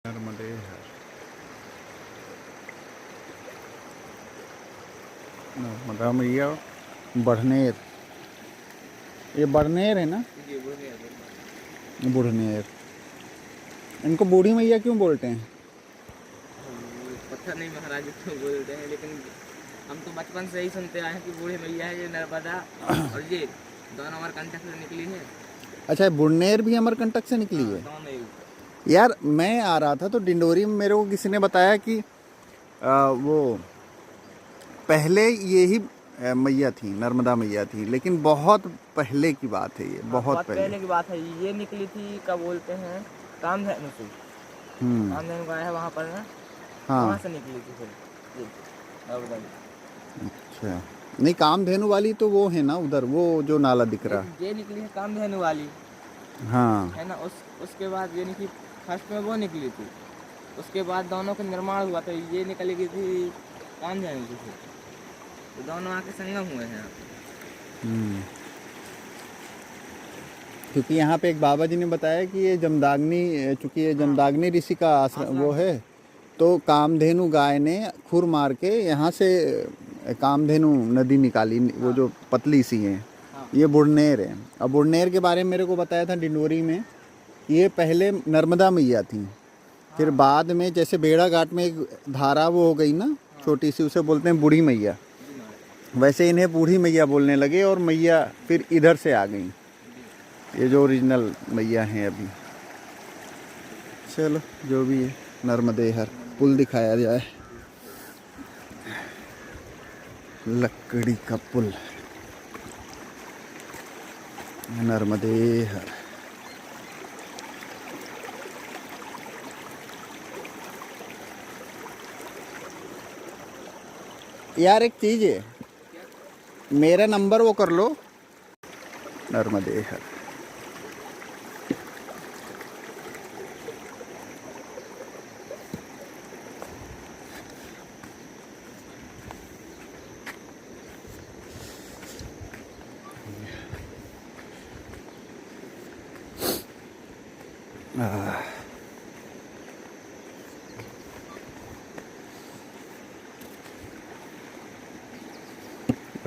नर्मदे हर। नर्मदा मैया बढ़नेर, ये बढ़नेर है ना? बुढ़नेर। इनको बूढ़ी मैया क्यों बोलते हैं? पता नहीं महाराज क्यों बोलते हैं, लेकिन हम तो बचपन से ही सुनते आए हैं कि बूढ़ी मैया है ये नर्मदा, और ये दोनों अमरकंटक से निकली है। अच्छा, बुढ़नेर भी अमरकंटक से निकली है? दोनों ही। यार मैं आ रहा था तो डिंडोरी में मेरे को किसी ने बताया कि वो पहले ये ही मैया थी, नर्मदा मैया थी, लेकिन बहुत पहले की बात है ये, बहुत पहले की बात है। ये निकली थी, क्या बोलते हैं, कामधेनु से। कामधेनु गाय है वहाँ पर ना, वहाँ हाँ। से निकली थी फिर ये नर्मदा जी। अच्छा, नहीं कामधेनु वाली तो वो है ना उधर, वो जो नाला दिख रहा। ये निकली है कामधेनु वाली, हाँ है ना। उसके बाद ये निकली, फर्स्ट में वो निकली थी, उसके बाद दोनों का निर्माण हुआ था। ये निकल गई थी कामधेनु की थी, तो दोनों आके संगम हुए हैं। क्योंकि यहाँ पे एक बाबा जी ने बताया कि ये जमदाग्नि, चूँकि ये जमदाग्नि ऋषि का आश्रम वो है, तो कामधेनु गाय ने खुर मार के यहाँ से कामधेनु नदी निकाली, वो जो पतली सी है। ये बुढ़नेर है। अब बुढ़नेर के बारे में मेरे को बताया था डिंडोरी में, ये पहले नर्मदा मैया थी, फिर बाद में जैसे बेड़ा घाट में एक धारा वो हो गई ना छोटी सी, उसे बोलते हैं बूढ़ी मैया, वैसे इन्हें बूढ़ी मैया बोलने लगे और मैया फिर इधर से आ गई, ये जो ओरिजिनल मैया हैं अभी। चलो जो भी है, नर्मदे हर। पुल दिखाया जाए, लकड़ी का पुल, नर्मदे हर। यार एक चीज़ है, मेरा नंबर वो कर लो, नर्मदे हर।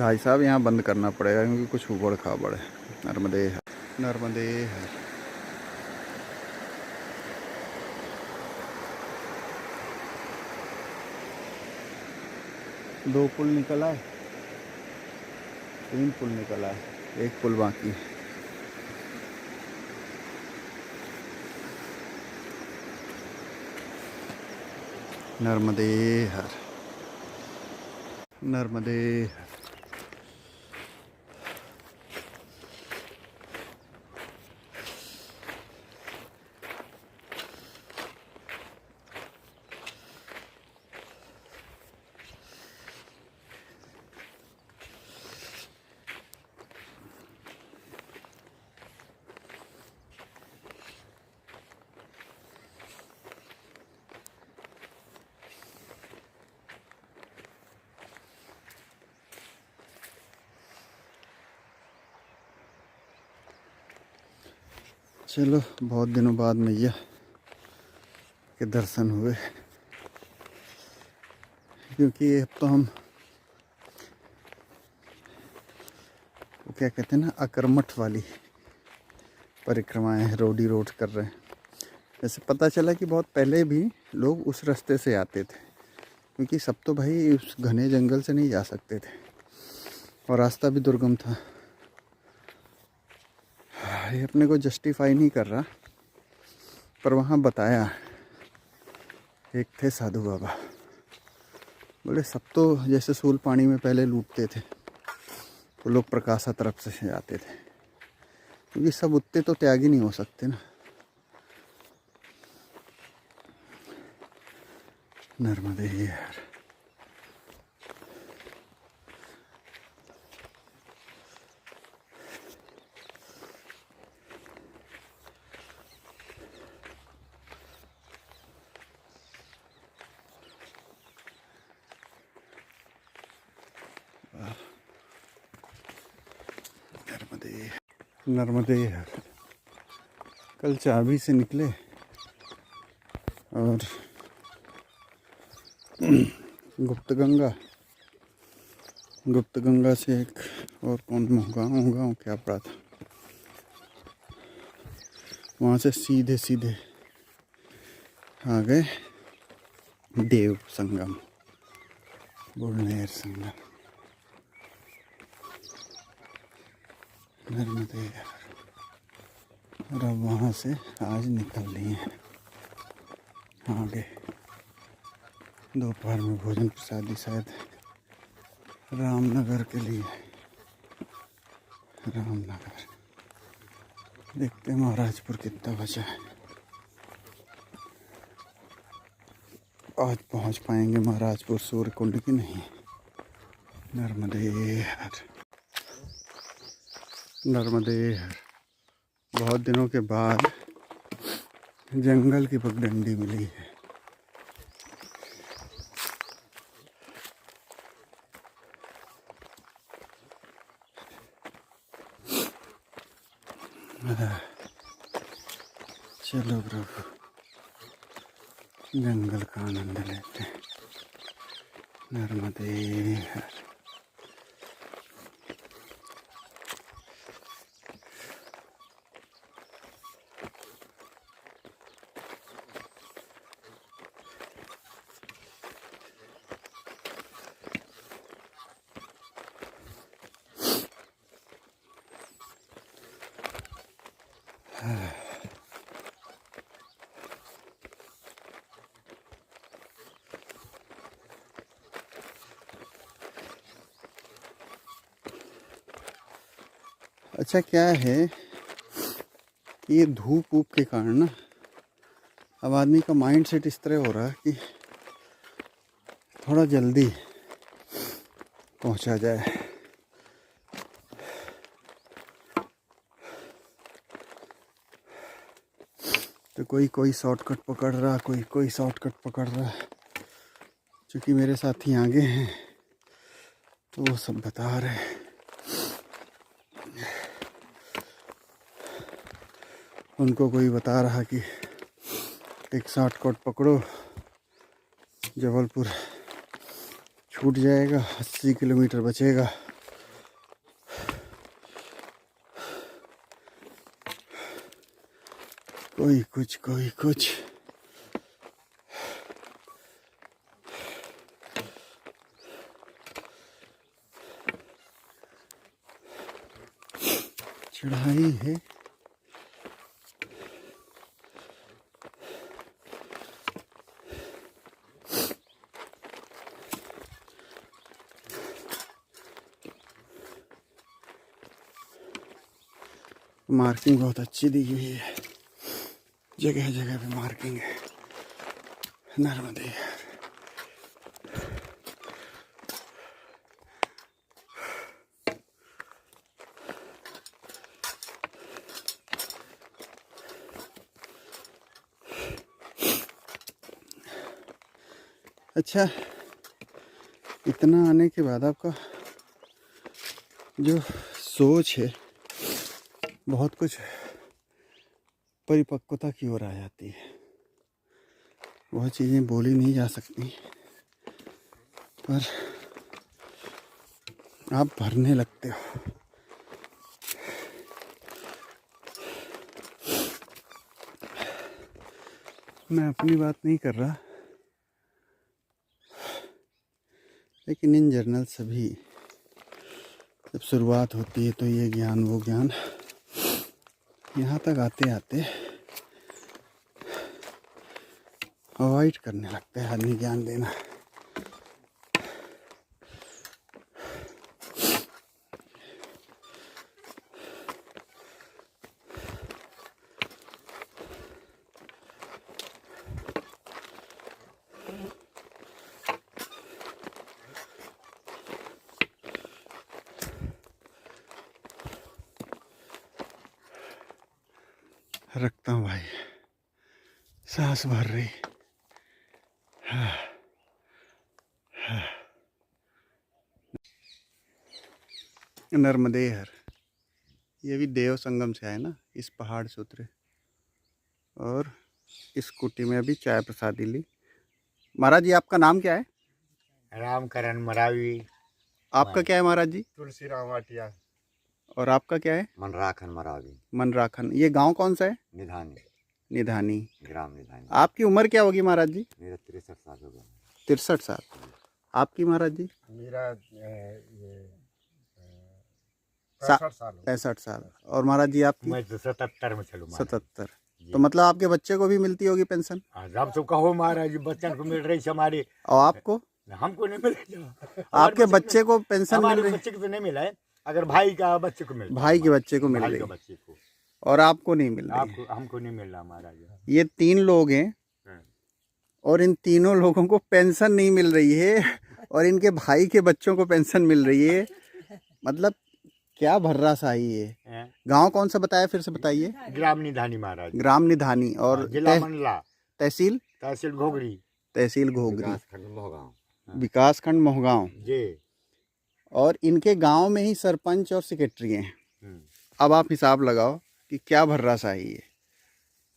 भाई साहब यहाँ बंद करना पड़ेगा क्योंकि कुछ उबड़ खाबड़ है। नर्मदे हर, नर्मदे हर। दो पुल निकला है, तीन पुल निकला है, एक पुल बाकी है। नर्मदे हर, नर्मदे हर। चलो बहुत दिनों बाद मैया के दर्शन हुए, क्योंकि अब तो हम वो क्या कहते हैं ना, अकरमठ वाली परिक्रमाएं रोडी रोड कर रहे हैं। जैसे पता चला कि बहुत पहले भी लोग उस रास्ते से आते थे, क्योंकि सब तो भाई उस घने जंगल से नहीं जा सकते थे और रास्ता भी दुर्गम था। ये अपने को जस्टिफाई नहीं कर रहा, पर वहाँ बताया, एक थे साधु बाबा, बोले सब तो जैसे सूल पानी में पहले लूटते थे तो लोग प्रकाशा तरफ से जाते थे, क्योंकि सब उतने तो त्यागी नहीं हो सकते ना। नर्मदे हर। नर्मदे, नर्मदे हर। कल चाबी से निकले और गुप्त गंगा से एक और कौन गाँव क्या पड़ा था, वहाँ से सीधे सीधे आ गए देव संगम, बुढ़नेर संगम, नर्मदे। और अब वहाँ से आज निकल लिए हैं आगे। दोपहर में भोजन प्रसादी शायद रामनगर के लिए। रामनगर देखते हैं महाराजपुर कितना बचा है। आज पहुंच पाएंगे महाराजपुर सूर्य कुंड की नहीं। नर्मदे हर, नर्मदे हर। बहुत दिनों के बाद जंगल की पगडंडी मिली है। चलो प्रभु, जंगल का आनंद लेते हैं। नर्मदे हर। अच्छा क्या है कि ये धूप ऊप के कारण ना अब आदमी का माइंड सेट इस तरह हो रहा है कि थोड़ा जल्दी पहुंचा जाए। तो कोई शॉर्टकट पकड़ रहा, कोई शॉर्टकट पकड़ रहा। क्योंकि मेरे साथी आगे हैं तो वो सब बता रहे हैं। उनको कोई बता रहा कि एक शॉर्टकट पकड़ो, जबलपुर छूट जाएगा, 80 किलोमीटर बचेगा। कोई कुछ। चढ़ाई है। मार्किंग बहुत अच्छी दी हुई है, जगह जगह पे मार्किंग है। नर्मदे। अच्छा, इतना आने के बाद आपका जो सोच है बहुत कुछ परिपक्वता की ओर आ जाती है। बहुत चीज़ें बोली नहीं जा सकती, पर आप भरने लगते हो। मैं अपनी बात नहीं कर रहा, लेकिन इन जनरल सभी जब शुरुआत होती है तो ये ज्ञान वो ज्ञान यहाँ तक आते आते अवॉइड करने लगता है आदमी ज्ञान देना। रखता हूँ भाई, सांस भर रही। नर्मदे हर। ये भी देव संगम से आए ना, इस पहाड़ से उतरे और स्कूटी में अभी चाय प्रसादी ली। महाराज जी आपका नाम क्या है? रामकरण मरावी। आपका क्या है महाराज जी? तुलसी राम वाटिया। और आपका क्या है? मनराखन मरावी। मनराखन। ये गांव कौन सा है? निधानी। निधानी। ग्राम निधानी। आपकी उम्र क्या होगी महाराज जी? मेरा 63 साल हो गया। 63 साल। आपकी महाराज जी? मेरा 65 साल। और महाराज जी आपकी? मैं तो 77 में चलूँ। 77। तो मतलब आपके बच्चे को भी मिलती होगी पेंशन? आप तो कहो महाराज, बच्चन को मिल रही हमारे। और आपको? हमको नहीं मिल। आपके बच्चे को पेंशन मिल रही? बच्चे को तो नहीं मिला है, अगर भाई का बच्चे को मिल, भाई के बच्चे को मिल रही, बच्चे को। और आपको नहीं मिल रही? आपको हमको नहीं मिल रहा महाराज। ये 3 लोग हैं और इन तीनों लोगों को पेंशन नहीं मिल रही है और इनके भाई के बच्चों को पेंशन मिल रही है। मतलब क्या भर्रासाही है। गांव कौन सा बताया, फिर से बताइए? ग्राम निधानी महाराज। ग्राम निधानी। और जिला मंडला। तहसील? तहसील घोगरी। तहसील घोगरी। विकास खंड मोहगांव जी। और इनके गांव में ही सरपंच और सेक्रेटरी हैं। अब आप हिसाब लगाओ कि क्या भर्रासाही है।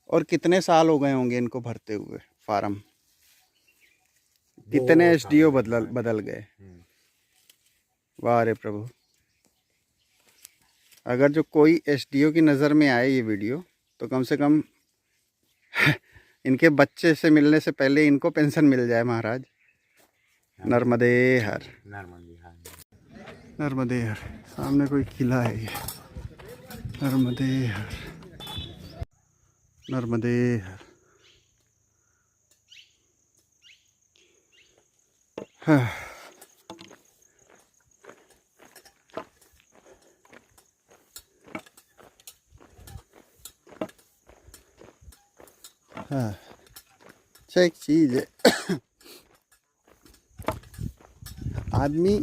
और कितने साल हो गए होंगे इनको भरते हुए फार्म। कितने एसडीओ बदल गए। वाह रे प्रभु। अगर जो कोई एसडीओ की नज़र में आए ये वीडियो, तो कम से कम इनके बच्चे से मिलने से पहले इनको पेंशन मिल जाए महाराज। नर्मदे हर। नर्मदे हर। सामने कोई किला है ये। नर्मदे हर। नर्मदे हर। हाँ। अच्छा एक चीज़ है, आदमी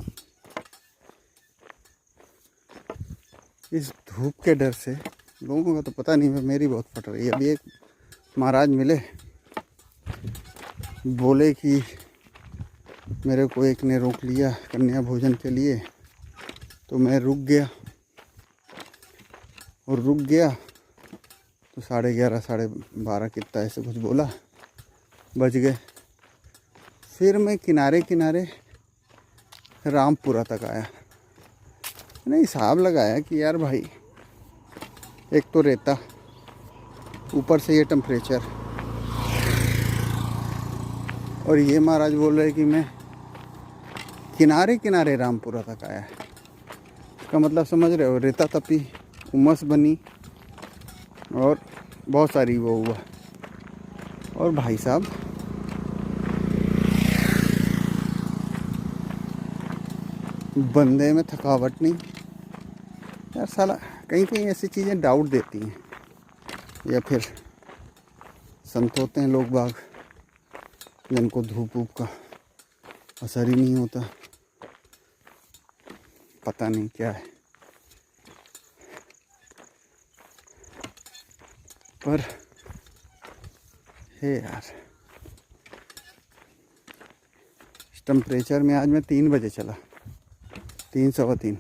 इस धूप के डर से, लोगों का तो पता नहीं, मेरी बहुत फट रही है। अभी एक महाराज मिले, बोले कि मेरे को एक ने रोक लिया कन्या भोजन के लिए, तो मैं रुक गया और रुक गया तो 11:30 12:30 कितना ऐसे कुछ बोला, बज गए। फिर मैं किनारे किनारे रामपुरा तक आया। मैंने हिसाब लगाया कि यार भाई, एक तो रेता, ऊपर से ये टेम्परेचर, और ये महाराज बोल रहे कि मैं किनारे किनारे रामपुरा तक आया। इसका मतलब समझ रहे हो, रेता तपी, उमस बनी और बहुत सारी वो हुआ। और भाई साहब बंदे में थकावट नहीं यार। साला कहीं कहीं ऐसी चीज़ें डाउट देती हैं, या फिर संत होते हैं लोग बाग जिनको धूप वूप का असर ही नहीं होता, पता नहीं क्या है। पर है यार, इस टेम्परेचर में आज मैं 3 बजे चला, 3 सवा 3,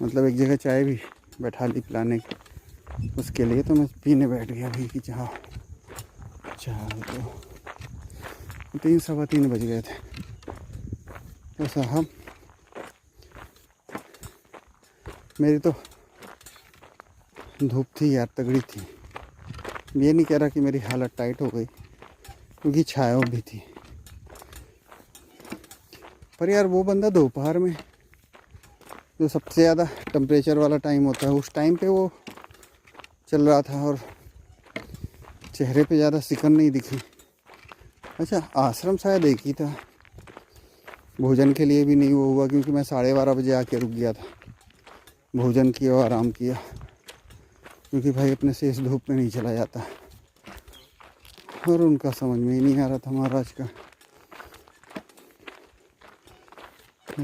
मतलब एक जगह चाय भी बैठा ली पिलाने की, उसके लिए तो मैं पीने बैठ गया भाई कि चाह तो 3 सवा 3 बज गए थे। तो साहब मेरी तो धूप थी यार, तगड़ी थी। ये नहीं कह रहा कि मेरी हालत टाइट हो गई, क्योंकि छाया भी थी। पर यार वो बंदा दोपहर में जो सबसे ज़्यादा टेम्परेचर वाला टाइम होता है, उस टाइम पे वो चल रहा था और चेहरे पे ज़्यादा सिकन नहीं दिखी। अच्छा, आश्रम शायद एक ही था, भोजन के लिए भी नहीं वो हुआ, क्योंकि मैं 12:30 बजे आके रुक गया था, भोजन किया और आराम किया, क्योंकि भाई अपने से इस धूप में नहीं चला जाता। और उनका समझ में ही नहीं आ रहा था महाराज का।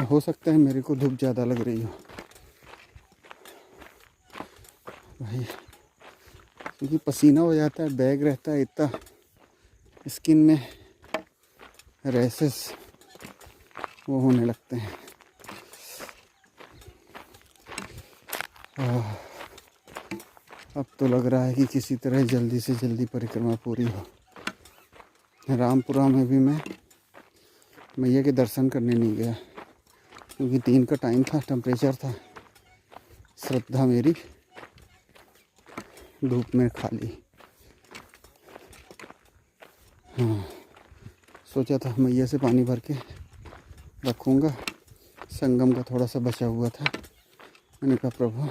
हो सकता है मेरे को धूप ज़्यादा लग रही हो भाई, क्योंकि पसीना हो जाता है, बैग रहता है इतना, स्किन में रैसेस वो होने लगते हैं। अब तो लग रहा है कि किसी तरह जल्दी से जल्दी परिक्रमा पूरी हो। रामपुरा में भी मैं मैया के दर्शन करने नहीं गया क्योंकि 3 का टाइम था, टेम्परेचर था। श्रद्धा मेरी धूप में खाली। हाँ, सोचा था मैया से पानी भर के रखूँगा। संगम का थोड़ा सा बचा हुआ था, मैंने कहा प्रभु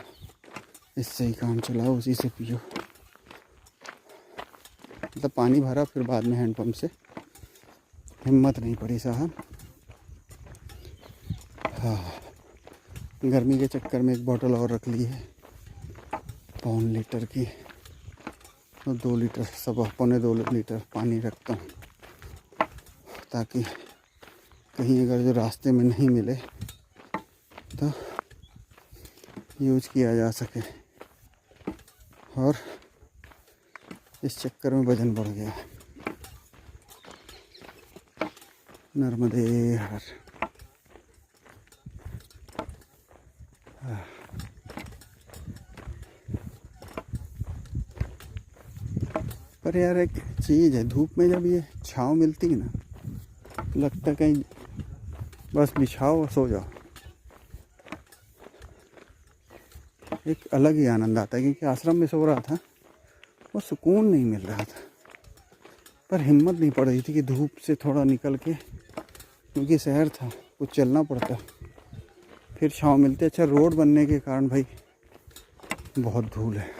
इससे ही काम चलाओ, उसी से पियो। मतलब पानी भरा, फिर बाद में हैंडपम्प से। हिम्मत नहीं पड़ी साहब। हाँ, गर्मी के चक्कर में एक बोतल और रख ली है 1.25 लीटर की, तो 2 लीटर, 2.25 लीटर पानी रखता हूँ ताकि कहीं अगर जो रास्ते में नहीं मिले तो यूज किया जा सके। और इस चक्कर में वजन बढ़ गया। नर्मदे हर। पर यार एक चीज़ है, धूप में जब ये छाँव मिलती है ना, लगता है कहीं बस बिछाओ और सो जाओ। एक अलग ही आनंद आता है, क्योंकि आश्रम में सो रहा था, वो सुकून नहीं मिल रहा था। पर हिम्मत नहीं पड़ रही थी कि धूप से थोड़ा निकल के, क्योंकि शहर था, कुछ चलना पड़ता, फिर छाँव मिलती। अच्छा, रोड बनने के कारण भाई बहुत धूल है,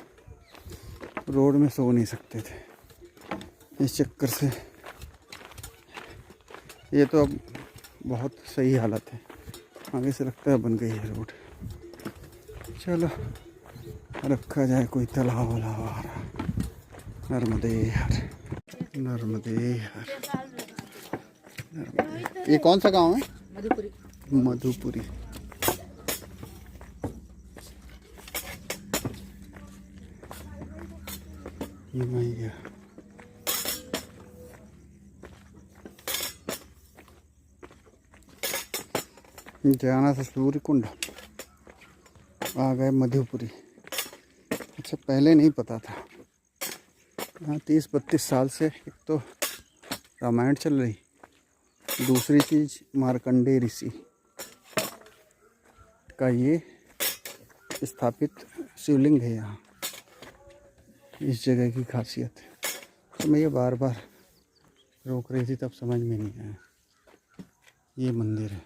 रोड में सो नहीं सकते थे। इस चक्कर से ये तो अब बहुत सही हालत है, आगे से लगता है बन गई है रोड। चलो रखा जाए कोई तालाब वालाब आ रहा। नर्मदे हर, नर्मदे हर। ये कौन सा गांव है? मधुपुरी। मधुपुरी। ये मैया जाना था सूर्य कुंड, आ गए मधुपुरी। अच्छा, पहले नहीं पता था। हाँ, 30-32 साल से एक तो रामायण चल रही, दूसरी चीज़ मार्कंडेय ऋषि का ये स्थापित शिवलिंग है यहाँ। इस जगह की खासियत है। तो मैं ये बार बार रोक रही थी, तब समझ में नहीं आया। ये मंदिर है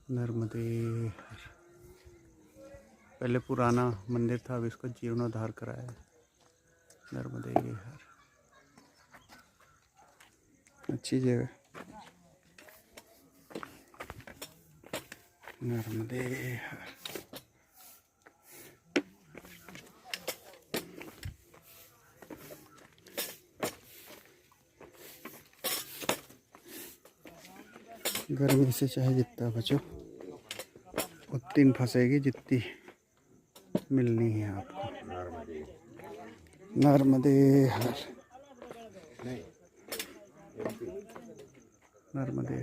नर्मदे हर। पहले पुराना मंदिर था, अब इसको जीर्णोद्धार कराया है। नर्मदे हर, अच्छी जगह। नर्मदे हर। गर्मी से चाहे जितना बचो, उतनी फंसेगी जितनी मिलनी है आपको। नर्मदे हर, नर्मदे।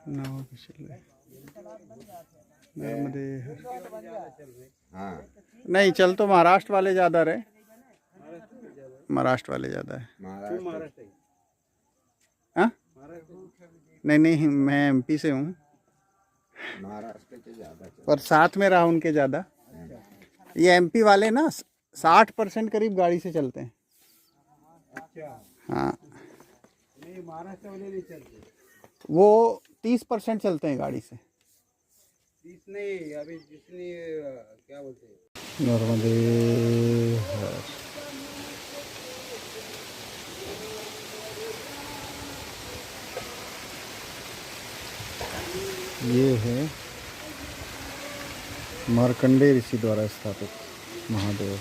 नाव भी चल रही। नर्मदे हर। नहीं, चल तो महाराष्ट्र वाले ज़्यादा रहे, महाराष्ट्र वाले ज़्यादा है। हाँ, नहीं, मैं एमपी से हूँ, महाराष्ट्र के ज़्यादा, पर साथ में रहा उनके ज़्यादा। ये एमपी वाले ना 60% करीब गाड़ी से चलते हैं। हाँ, नहीं महाराष्ट्र वाले नहीं चलते, वो 30% चलते हैं गाड़ी से। इसने अभी जिसने क्या बोलते हैं, नर्मदे हर। ये है मार्कंडेय ऋषि द्वारा स्थापित महादेव।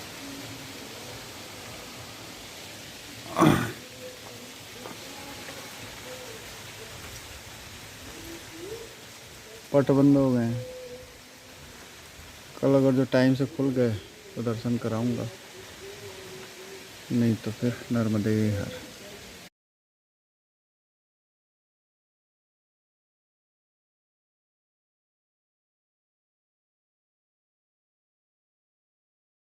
पट बंद हो गए हैं, कल अगर जो टाइम से खुल गए तो दर्शन कराऊंगा, नहीं तो फिर नर्मदे हर।